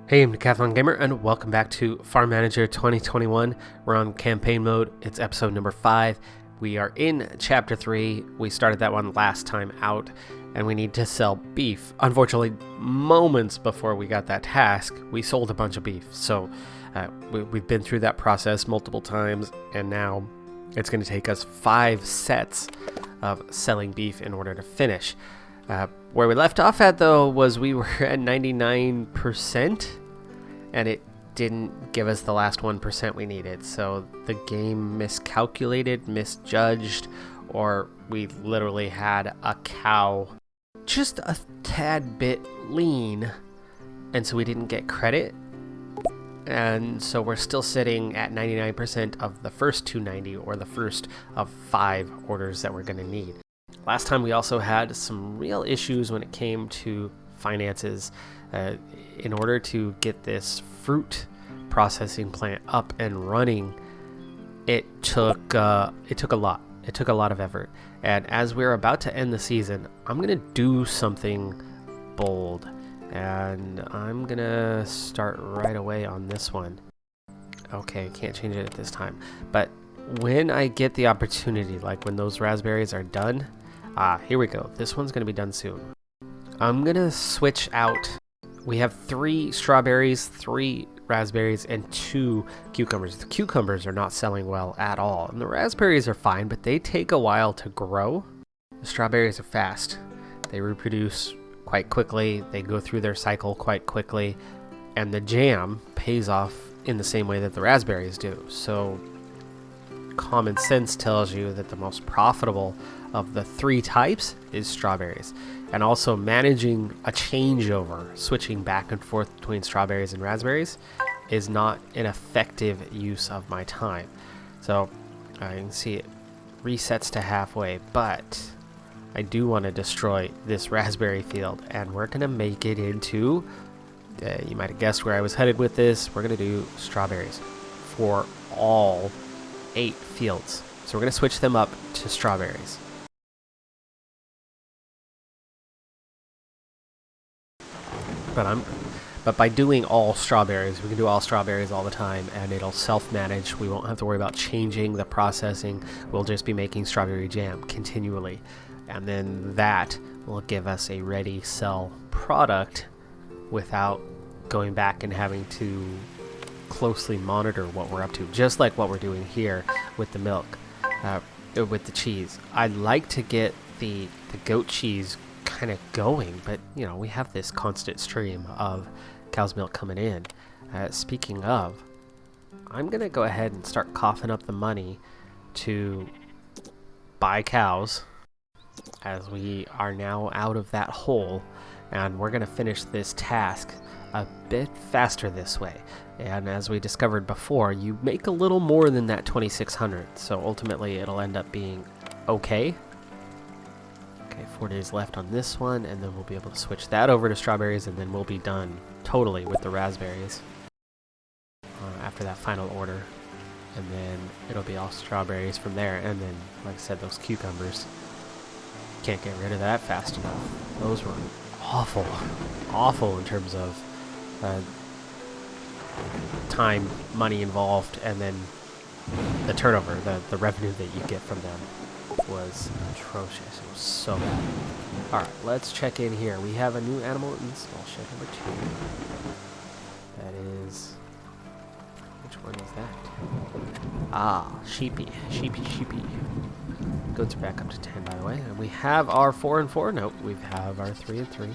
Hey, I'm Decathlon Gamer, and welcome back to Farm Manager 2021. We're on campaign mode. It's episode number 5. We are in chapter 3. We started that one last time out, and we need to sell beef. Unfortunately, moments before we got that task, we sold a bunch of beef. So we've been through that process multiple times, and now it's going to take us 5 sets of selling beef in order to finish. Where we left off at, though, was we were at 99%, and it didn't give us the last 1% we needed. So the game miscalculated, misjudged, or we literally had a cow just a tad bit lean, and so we didn't get credit. And so we're still sitting at 99% of the first 290, or the first of 5 orders that we're going to need. Last time we also had some real issues when it came to finances. In order to get this fruit processing plant up and running, it took a lot. It took a lot of effort. And as we're about to end the season, I'm gonna do something bold, and I'm gonna start right away on this one. Okay, can't change it at this time. But when I get the opportunity, like when those raspberries are done, here we go. This one's going to be done soon. I'm going to switch out. We have 3 strawberries, 3 raspberries, and 2 cucumbers. The cucumbers are not selling well at all. And the raspberries are fine, but they take a while to grow. The strawberries are fast. They reproduce quite quickly. They go through their cycle quite quickly. And the jam pays off in the same way that the raspberries do. So common sense tells you that the most profitable of the 3 types is strawberries. And also managing a changeover, switching back and forth between strawberries and raspberries, is not an effective use of my time. So you can see it resets to halfway, but I do want to destroy this raspberry field, and we're going to make it into, you might have guessed where I was headed with this, we're going to do strawberries for all 8 fields. So we're going to switch them up to strawberries. But by doing all strawberries, we can do all strawberries all the time, and it'll self-manage. We won't have to worry about changing the processing. We'll just be making strawberry jam continually. And then that will give us a ready sell product without going back and having to closely monitor what we're up to, just like what we're doing here with the milk, with the cheese. I'd like to get the goat cheese kind of going, but you know, we have this constant stream of cow's milk coming in. Speaking of, I'm gonna go ahead and start coughing up the money to buy cows, as we are now out of that hole, and we're gonna finish this task a bit faster this way. And as we discovered before, you make a little more than that 2,600, so ultimately it'll end up being okay. Okay, 4 days left on this one, and then we'll be able to switch that over to strawberries, and then we'll be done totally with the raspberries after that final order. And then it'll be all strawberries from there, and then, like I said, those cucumbers, can't get rid of that fast enough. Those were awful in terms of time, money involved, and then the turnover, the revenue that you get from them was atrocious. It was so bad. Alright, let's check in here. We have a new animal install shed number 2. That is... which one is that? Sheepy. Goats are back up to 10, by the way. And we have our 4 and 4. Nope, we have our 3 and 3.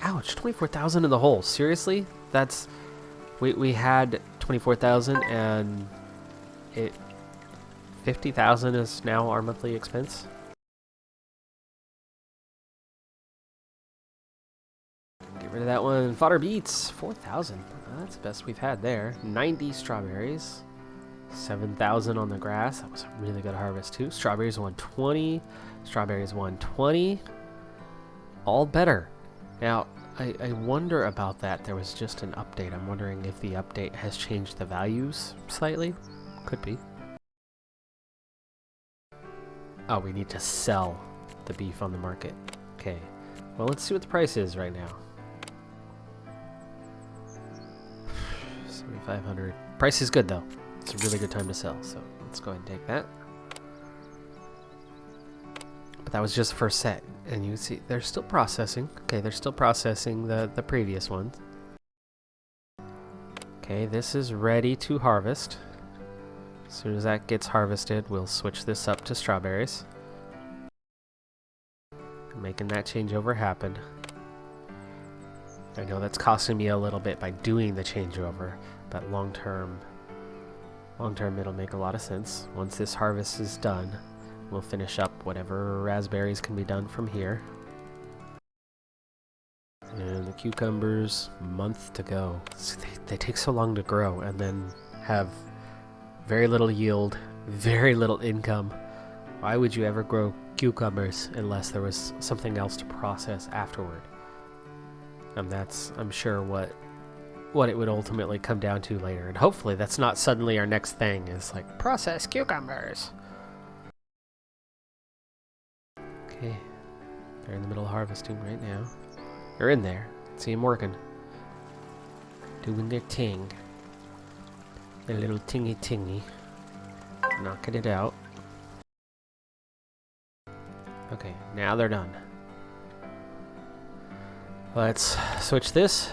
Ouch, 24,000 in the hole. Seriously? That's... We had 24,000, and 50,000 is now our monthly expense. Get rid of that one. Fodder beets, 4,000. That's the best we've had there. 90 strawberries, 7,000 on the grass. That was a really good harvest too. Strawberries 120, strawberries 120. All better. Now, I wonder about that. There was just an update. I'm wondering if the update has changed the values slightly. Could be. Oh, we need to sell the beef on the market. Okay. Well, let's see what the price is right now. 7,500. Price is good though. It's a really good time to sell, so let's go ahead and take that. But that was just the first set, and you can see they're still processing. Okay, they're still processing the previous ones. Okay, this is ready to harvest. As soon as that gets harvested, we'll switch this up to strawberries. Making that changeover happen. I know that's costing me a little bit by doing the changeover, but long term it'll make a lot of sense. Once this harvest is done, we'll finish up whatever raspberries can be done from here. And the cucumbers, month to go. They take so long to grow and then have very little yield, very little income. Why would you ever grow cucumbers unless there was something else to process afterward? And that's, I'm sure, what it would ultimately come down to later. And hopefully that's not suddenly our next thing, is like, process cucumbers. Okay, they're in the middle of harvesting right now. They're in there. See them working. Doing their ting. Their little tingy. Knocking it out. Okay, now they're done. Let's switch this.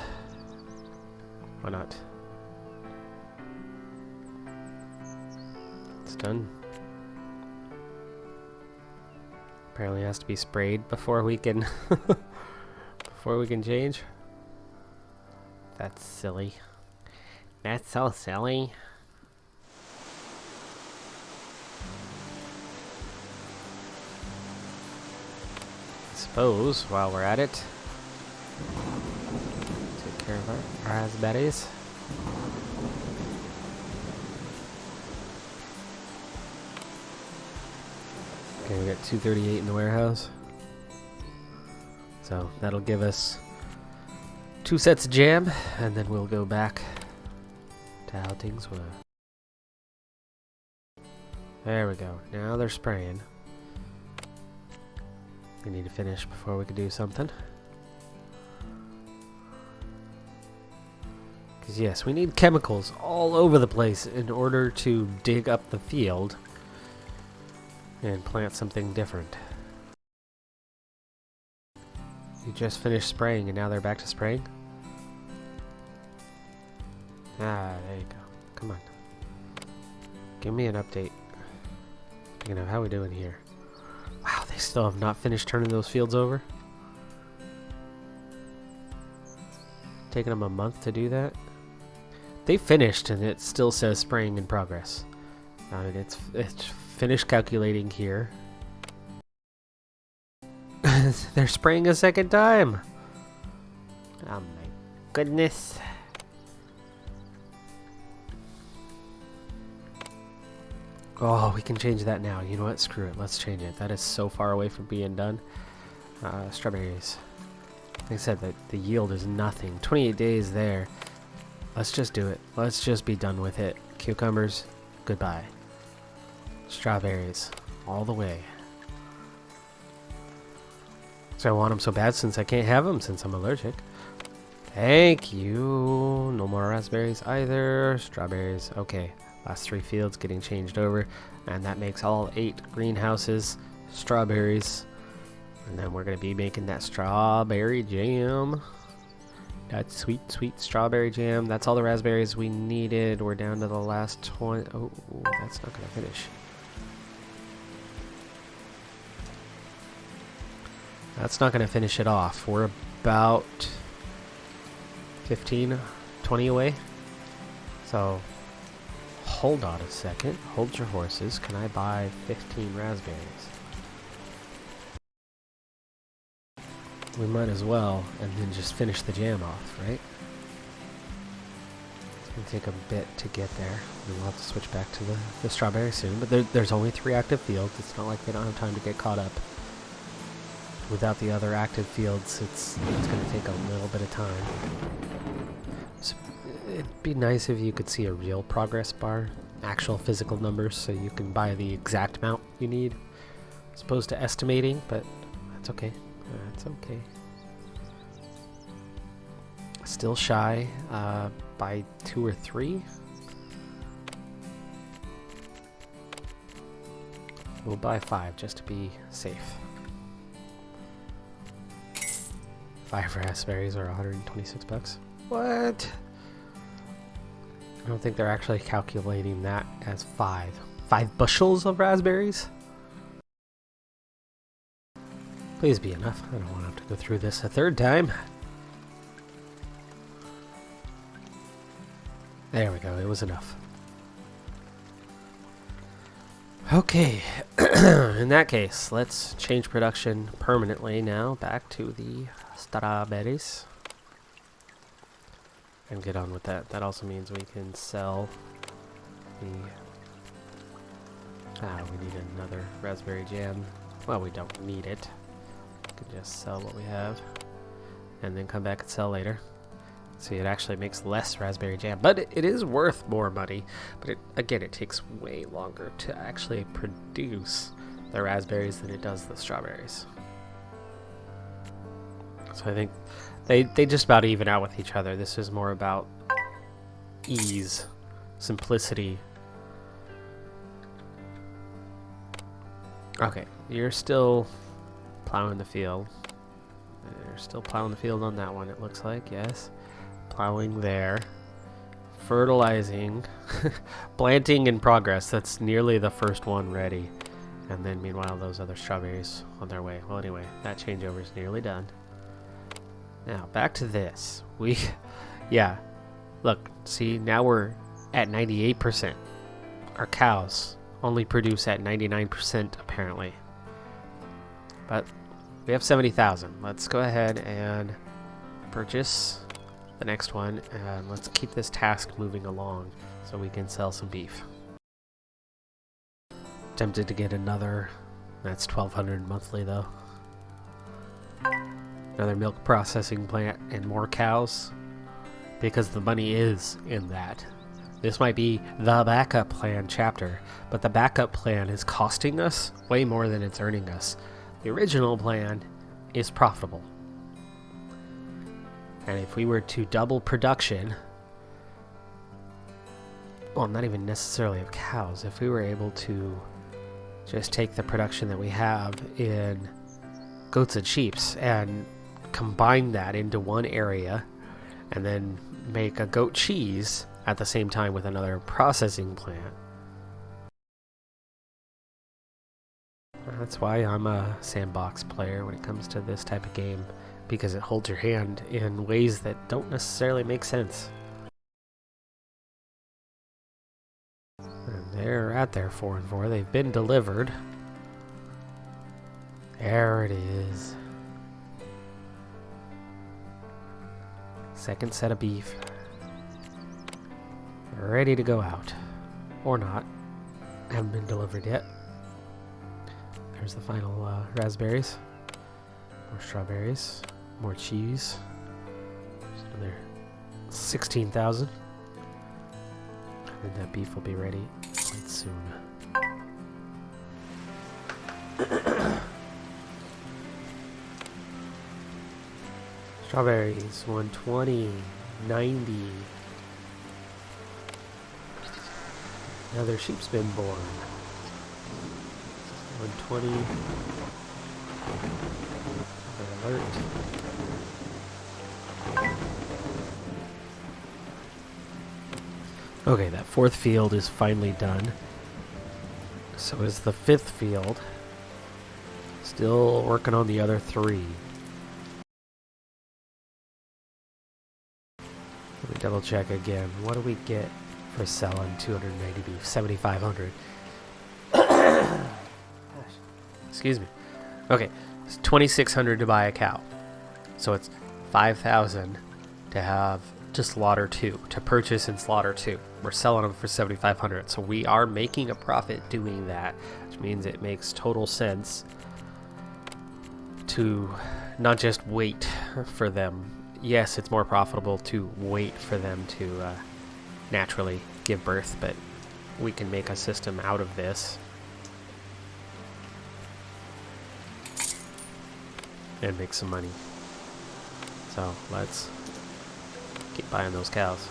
Why not? It's done. Apparently it has to be sprayed before we can before we can change. That's silly. That's so silly. I suppose while we're at it, take care of our raspberries. Okay, we got 238 in the warehouse. So that'll give us 2 sets of jam, and then we'll go back to how things were. There we go. Now they're spraying. We need to finish before we can do something. Because yes, we need chemicals all over the place in order to dig up the field and plant something different. You just finished spraying and now they're back to spraying? Ah, there you go. Come on. Give me an update. Speaking of, how are we doing here? Wow, they still have not finished turning those fields over? Taking them a month to do that? They finished and it still says spraying in progress. I mean, it's finished calculating here. They're spraying a second time. Oh my goodness. Oh, we can change that now. You know what? Screw it. Let's change it. That is so far away from being done. Strawberries. Like I said, the yield is nothing. 28 days there. Let's just do it. Let's just be done with it. Cucumbers, goodbye. Strawberries, all the way. So I want them so bad since I can't have them since I'm allergic. Thank you. No more raspberries either. Strawberries. Okay. Last 3 fields getting changed over. And that makes all 8 greenhouses strawberries. And then we're going to be making that strawberry jam. That sweet, sweet strawberry jam. That's all the raspberries we needed. We're down to the last 20. Oh, that's not going to finish. That's not going to finish it off. We're about 15, 20 away. So, hold on a second. Hold your horses. Can I buy 15 raspberries? We might as well, and then just finish the jam off, right? It's going to take a bit to get there. We'll have to switch back to the strawberry soon. But there's only 3 active fields. It's not like they don't have time to get caught up. Without the other active fields, it's going to take a little bit of time. So it'd be nice if you could see a real progress bar, actual physical numbers, so you can buy the exact amount you need, as opposed to estimating, but that's okay. That's okay. Still shy, buy 2 or 3. We'll buy 5 just to be safe. 5 raspberries are 126 bucks. What? I don't think they're actually calculating that as 5. 5 bushels of raspberries? Please be enough. I don't want to have to go through this a third time. There we go. It was enough. Okay. In that case, let's change production permanently now back to the strawberries. And get on with that. That also means we can sell the... we need another raspberry jam. Well, we don't need it. We can just sell what we have. And then come back and sell later. See, it actually makes less raspberry jam. But it is worth more money. But again, it takes way longer to actually produce the raspberries than it does the strawberries. So I think they just about even out with each other. This is more about ease, simplicity. Okay, you're still plowing the field. You're still plowing the field on that one, it looks like, yes. Plowing there. Fertilizing. Planting in progress. That's nearly the first one ready. And then meanwhile, those other strawberries on their way. Well, anyway, that changeover is nearly done. Now, back to this. Yeah. Look, see, now we're at 98%. Our cows only produce at 99%, apparently. But we have 70,000. Let's go ahead and purchase the next one, and let's keep this task moving along so we can sell some beef. Tempted to get another. That's 1,200 monthly, though. Another milk processing plant and more cows, because the money is in that. This might be the backup plan chapter, but the backup plan is costing us way more than it's earning us. The original plan is profitable. And if we were to double production, well, not even necessarily of cows, if we were able to just take the production that we have in goats and sheeps and combine that into one area and then make a goat cheese at the same time with another processing plant. That's why I'm a sandbox player when it comes to this type of game, because it holds your hand in ways that don't necessarily make sense. And they're at their 4 and 4. They've been delivered. There it is. Second set of beef. Ready to go out. Or not. Haven't been delivered yet. There's the final raspberries. More strawberries. More cheese. There's another 16,000. And that beef will be ready quite soon. Strawberries, 120, 90. Another sheep's been born. 120. Alert. Okay, that 4th field is finally done. So is the 5th field. Still working on the other 3. Let me double check again. What do we get for selling 290 beef? 7,500. Excuse me. Okay, it's 2,600 to buy a cow. So it's 5,000 to have to slaughter 2, to purchase and slaughter 2. We're selling them for 7,500. So we are making a profit doing that, which means it makes total sense to not just wait for them. Yes, it's more profitable to wait for them to naturally give birth, but we can make a system out of this and make some money. So let's keep buying those cows.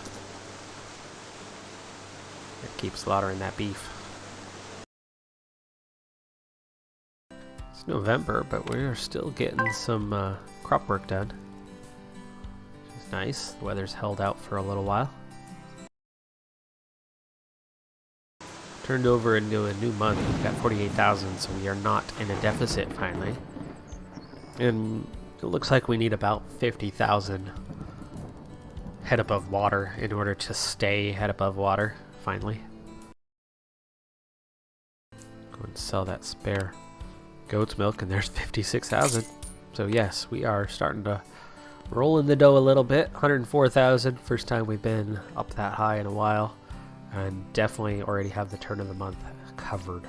Keep slaughtering that beef. It's November, but we're still getting some crop work done. Which is nice. The weather's held out for a little while. Turned over into a new month. We've got 48,000, so we are not in a deficit finally. And it looks like we need about 50,000 head above water in order to stay head above water finally. Go and sell that spare goat's milk, and there's 56,000. So yes, we are starting to roll in the dough a little bit. 104,000, first time we've been up that high in a while, and definitely already have the turn of the month covered.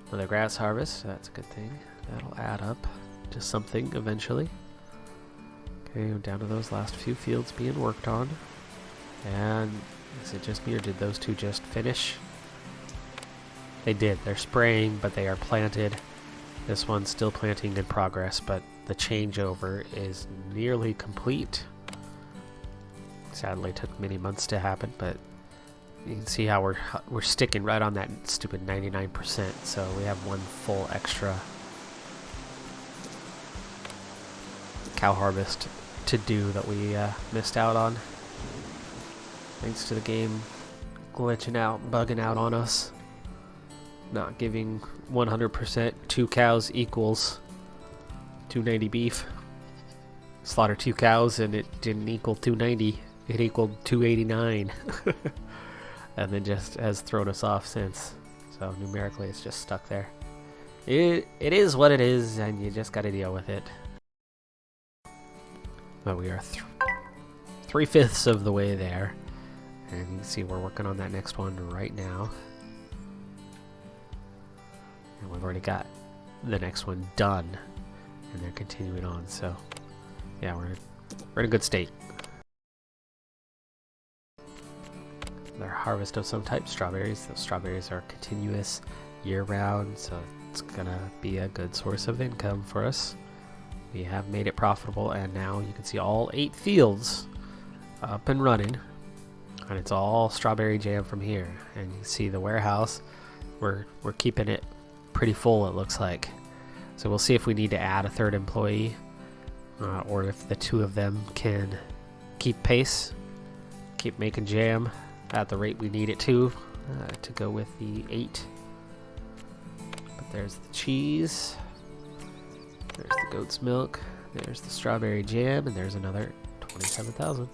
Another grass harvest, that's a good thing. That'll add up to something eventually. Okay, we're down to those last few fields being worked on. And is it just me, or did those two just finish? They did. They're spraying, but they are planted. This one's still planting in progress, but the changeover is nearly complete. Sadly, it took many months to happen, but you can see how we're sticking right on that stupid 99%. So we have one full extra cow harvest to do that we missed out on. Thanks to the game glitching out, bugging out on us. Not giving 100%. 2 cows equals 290 beef. Slaughter 2 cows and it didn't equal 290. It equaled 289. And then just has thrown us off since. So numerically it's just stuck there. It is what it is, and you just gotta deal with it. But we are 3/5 of the way there. And you can see we're working on that next one right now. And we've already got the next one done. And they're continuing on, so yeah, we're in a good state. Another harvest of some type, strawberries. Those strawberries are continuous year-round, so it's gonna be a good source of income for us. We have made it profitable, and now you can see all 8 fields up and running, and it's all strawberry jam from here. And you can see the warehouse, we're keeping it pretty full, it looks like. So we'll see if we need to add a 3rd employee, or if the 2 of them can keep pace, keep making jam at the rate we need it to go with the 8. But there's the cheese, there's the goat's milk, there's the strawberry jam, and there's another 27,000.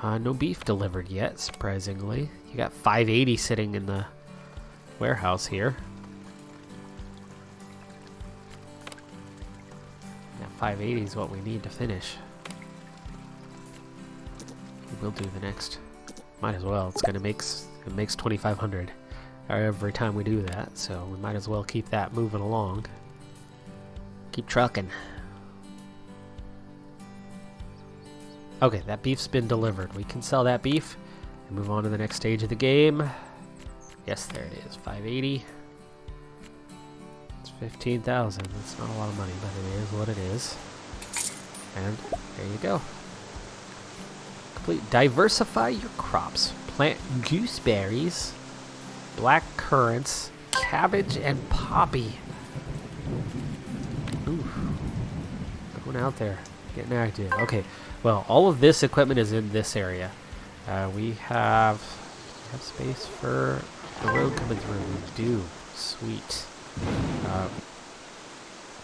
No beef delivered yet, surprisingly. You got 580 sitting in the warehouse here. Yeah, 580 is what we need to finish. We'll do the next. Might as well. It makes 2,500 every time we do that, so we might as well keep that moving along. Keep trucking. Okay, that beef's been delivered. We can sell that beef and move on to the next stage of the game. Yes, there it is. 580. It's 15,000. That's not a lot of money, but it is what it is. And there you go. Diversify your crops. Plant gooseberries, black currants, cabbage, and poppy. Ooh. Going out there, getting active. Okay, well, all of this equipment is in this area. We have space for the road coming through. We do. Sweet. We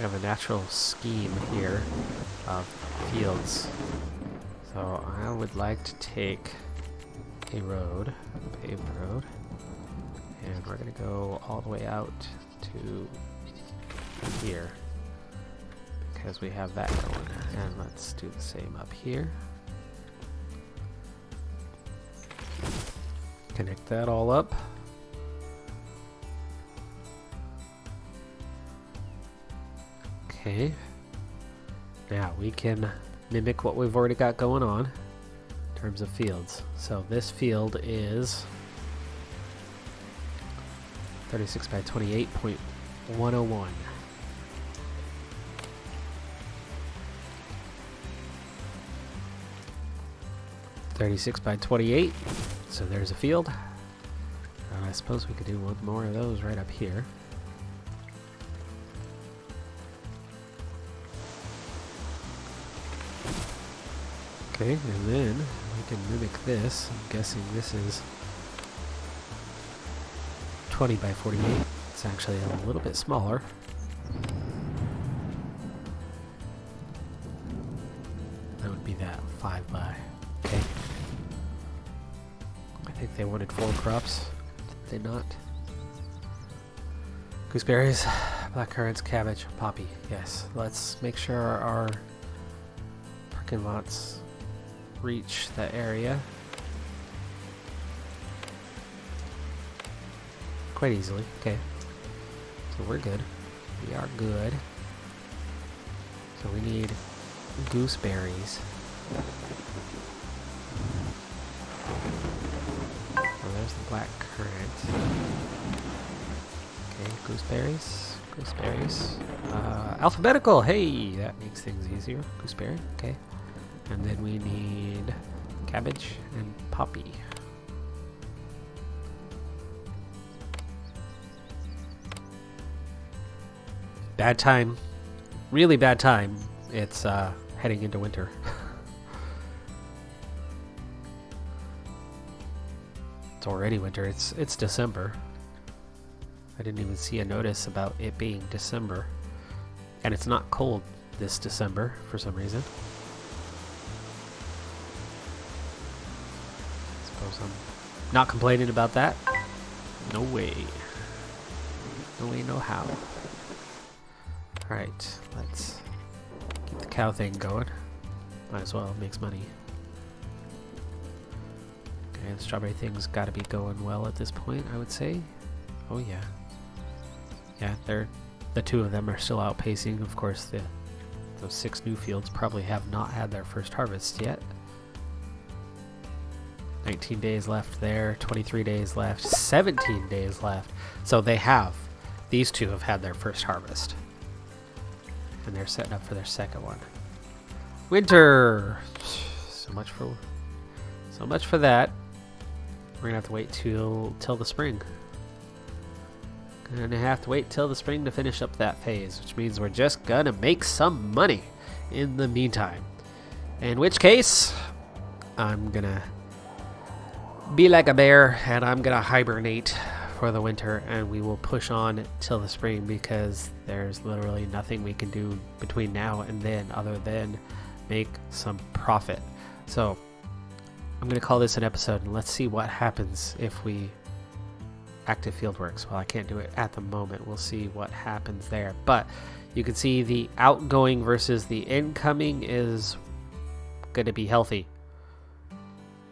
have a natural scheme here of fields. So I would like to take a road, a paved road, and we're going to go all the way out to here because we have that going. And let's do the same up here. Connect that all up. Okay. Now we can mimic what we've already got going on in terms of fields. So this field is 36 by 28.101. (36 by 28) So there's a field. I suppose we could do one more of those right up here. Okay, and then we can mimic this. I'm guessing this is 20 by 48. It's actually a little bit smaller. That would be that 5 by. Okay. I think they wanted 4 crops. Did they not? Gooseberries, blackcurrants, cabbage, poppy. Yes. Let's make sure our parking lots reach that area quite easily. Okay, so we're good. We are good. So we need gooseberries. Oh, there's the black currant. Okay, gooseberries. Gooseberries. Alphabetical. Hey, that makes things easier. Gooseberry. Okay. And then we need cabbage and poppy. Bad time. Really bad time. It's heading into winter. It's already winter. It's December. I didn't even see a notice about it being December. And it's not cold this December for some reason. I'm not complaining about that. No way. No way, no how. Alright, let's keep the cow thing going. Might as well, it makes money. Okay, the strawberry thing's gotta be going well at this point, I would say. Oh yeah. Yeah, the two of them are still outpacing. Of course, those 6 new fields probably have not had their first harvest yet. 19 days left there, 23 days left, 17 days left. So they have. These two have had their first harvest. And they're setting up for their second one. Winter! So much for that. We're gonna have to wait till the spring. Gonna have to wait till the spring to finish up that phase, which means we're just gonna make some money in the meantime. In which case, I'm gonna be like a bear and I'm gonna hibernate for the winter, and we will push on till the spring because there's literally nothing we can do between now and then other than make some profit. So I'm gonna call this an episode, and let's see what happens if we active fieldworks. Well, I can't do it at the moment. We'll see what happens there, but you can see the outgoing versus the incoming is gonna be healthy.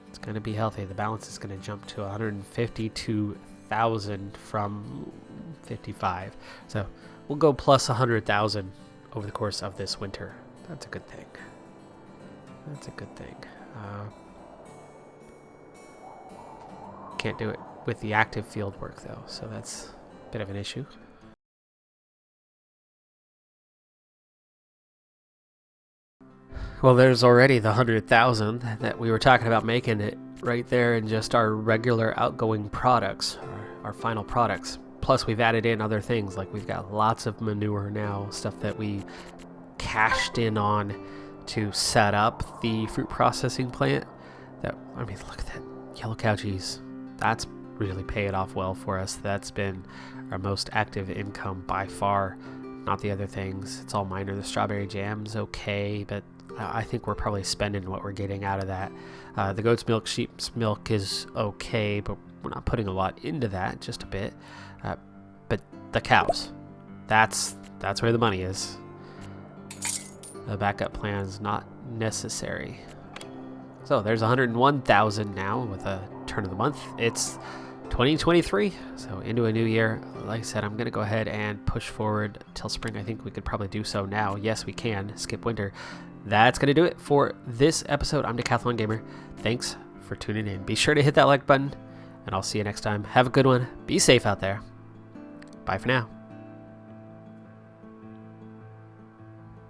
It's going to be healthy. The balance is going to jump to 152,000 from 55. So we'll go plus 100,000 over the course of this winter. That's a good thing. That's a good thing. Can't do it with the active field work though, so that's a bit of an issue. Well, there's already the 100,000 that we were talking about making it right there in just our regular outgoing products, our final products. Plus, we've added in other things, like we've got lots of manure now, stuff that we cashed in on to set up the fruit processing plant. That, I mean, look at that yellow cow cheese. That's really paid off well for us. That's been our most active income by far, not the other things. It's all minor. The strawberry jam's okay, but I think we're probably spending what we're getting out of that. The goat's milk, sheep's milk is okay, but we're not putting a lot into that, just a bit. But the cows, that's where the money is. The backup plan is not necessary. So there's 101,000 now with a turn of the month. It's 2023, so into a new year. Like I said, I'm going to go ahead and push forward till spring. I think we could probably do so now. Yes, we can. Skip winter. That's going to do it for this episode. I'm Decathlon Gamer. Thanks for tuning in. Be sure to hit that like button, and I'll see you next time. Have a good one. Be safe out there. Bye for now.